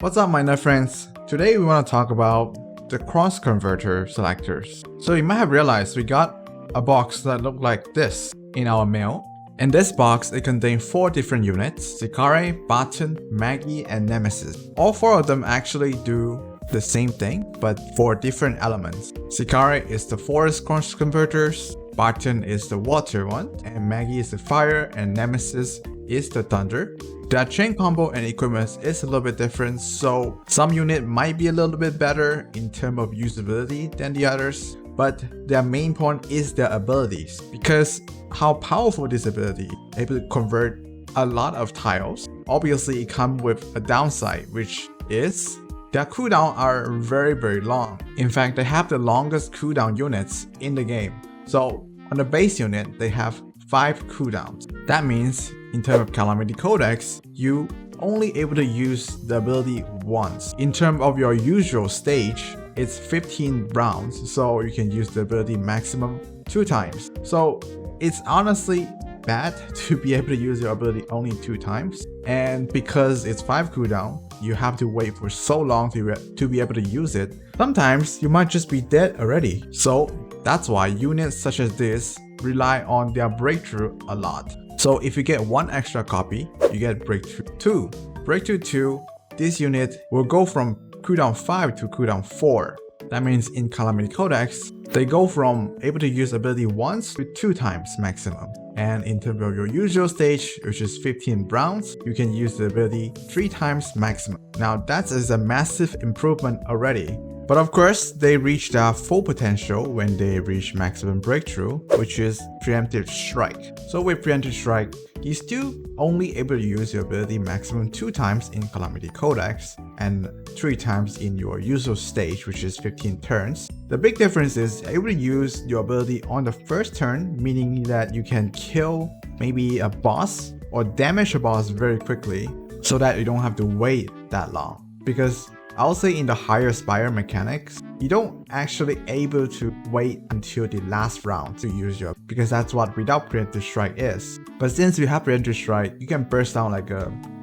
What's up my Nerf friends? Today we want to talk about the cross converter selectors. So you might have realized we got a box that looked like this in our mail. In this box, it contained 4 different units: Sicare, Barton, Maggie, and Nemesis. All 4 of them actually do the same thing, but for different elements. Sicare is the forest cross converters, Barton is the water one, and Maggie is the fire, and Nemesis is the thunder. Their chain combo and equipment is a little bit different, so some unit might be a little bit better in terms of usability than the others, but their main point is their abilities, because how powerful this ability, able to convert a lot of tiles. Obviously it comes with a downside, which is their cooldown are very long. In fact, they have the longest cooldown units in the game. So on the base unit, they have 5 cooldowns. That means in terms of Calamity Codex, you only able to use the ability once. In terms of your usual stage, it's 15 rounds, so you can use the ability maximum 2 times. So it's honestly bad to be able to use your ability only 2 times. And because it's 5 cooldown, you have to wait for so long to be able to use it. Sometimes you might just be dead already. So that's why units such as this rely on their breakthrough a lot. So if you get 1 extra copy, you get breakthrough 2. Breakthrough 2, this unit will go from cooldown 5 to cooldown 4. That means in Calamity Codex, they go from able to use ability once to 2 times maximum. And in terms of your usual stage, which is 15 rounds, you can use the ability 3 times maximum. Now that is a massive improvement already. But of course, they reach their full potential when they reach maximum breakthrough, which is Preemptive Strike. So with Preemptive Strike, you still only able to use your ability maximum 2 times in Calamity Codex and 3 times in your usual stage, which is 15 turns. The big difference is you're able to use your ability on the first turn, meaning that you can kill maybe a boss or damage a boss very quickly so that you don't have to wait that long. Because I'll say in the higher spire mechanics, you don't actually able to wait until the last round to use your, because that's what without Preemptive Strike is. But since you have Preemptive Strike, you can burst down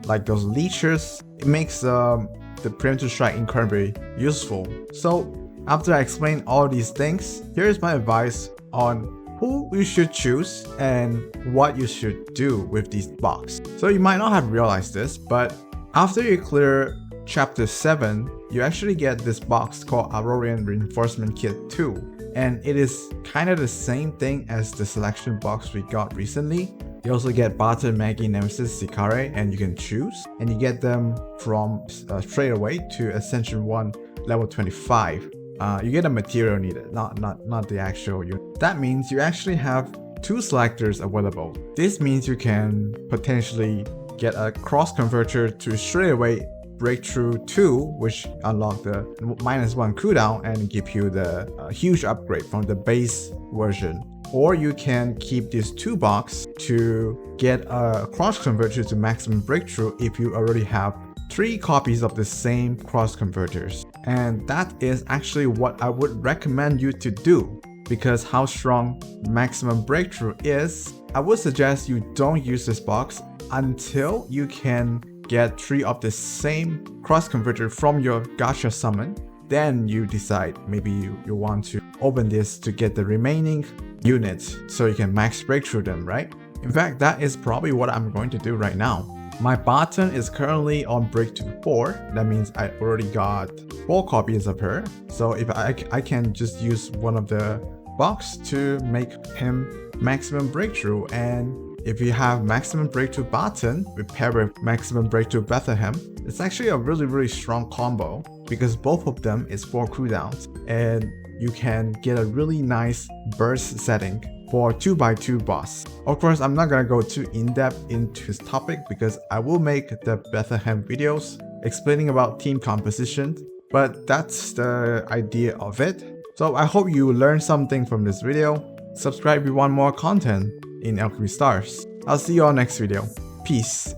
like those leeches. It makes the Preemptive Strike incredibly useful. So after I explain all these things, here's my advice on who you should choose and what you should do with this box. So you might not have realized this, but after you clear Chapter 7, you actually get this box called Aurorian Reinforcement Kit 2, and it is kind of the same thing as the selection box we got recently. You also get Barton, Maggie, Nemesis, Sicare, and you can choose, and you get them from straight away to Ascension 1 level 25. You get a material needed, not the actual unit. That means you actually have 2 selectors available. This means you can potentially get a cross converter to straight away Breakthrough 2, which unlock the -1 cooldown and give you the huge upgrade from the base version. Or you can keep this 2 box to get a cross converter to maximum breakthrough if you already have 3 copies of the same cross converters. And that is actually what I would recommend you to do, because how strong maximum breakthrough is, I would suggest you don't use this box until you can get 3 of the same cross converter from your gacha summon. Then you decide maybe you want to open this to get the remaining units so you can max breakthrough them, right? In fact, that is probably what I'm going to do right now. My Barton is currently on breakthrough 4. That means I already got 4 copies of her. So if I can just use one of the box to make him maximum breakthrough. And if you have maximum breakthrough Barton with pair with maximum breakthrough Bethlehem, it's actually a really strong combo, because both of them is 4 cooldowns, and you can get a really nice burst setting for 2x2 boss. Of course, I'm not gonna go too in-depth into this topic because I will make the Bethlehem videos explaining about team composition, but that's the idea of it. So I hope you learned something from this video. Subscribe if you want more content in Alchemy Stars. I'll see you all next video. Peace.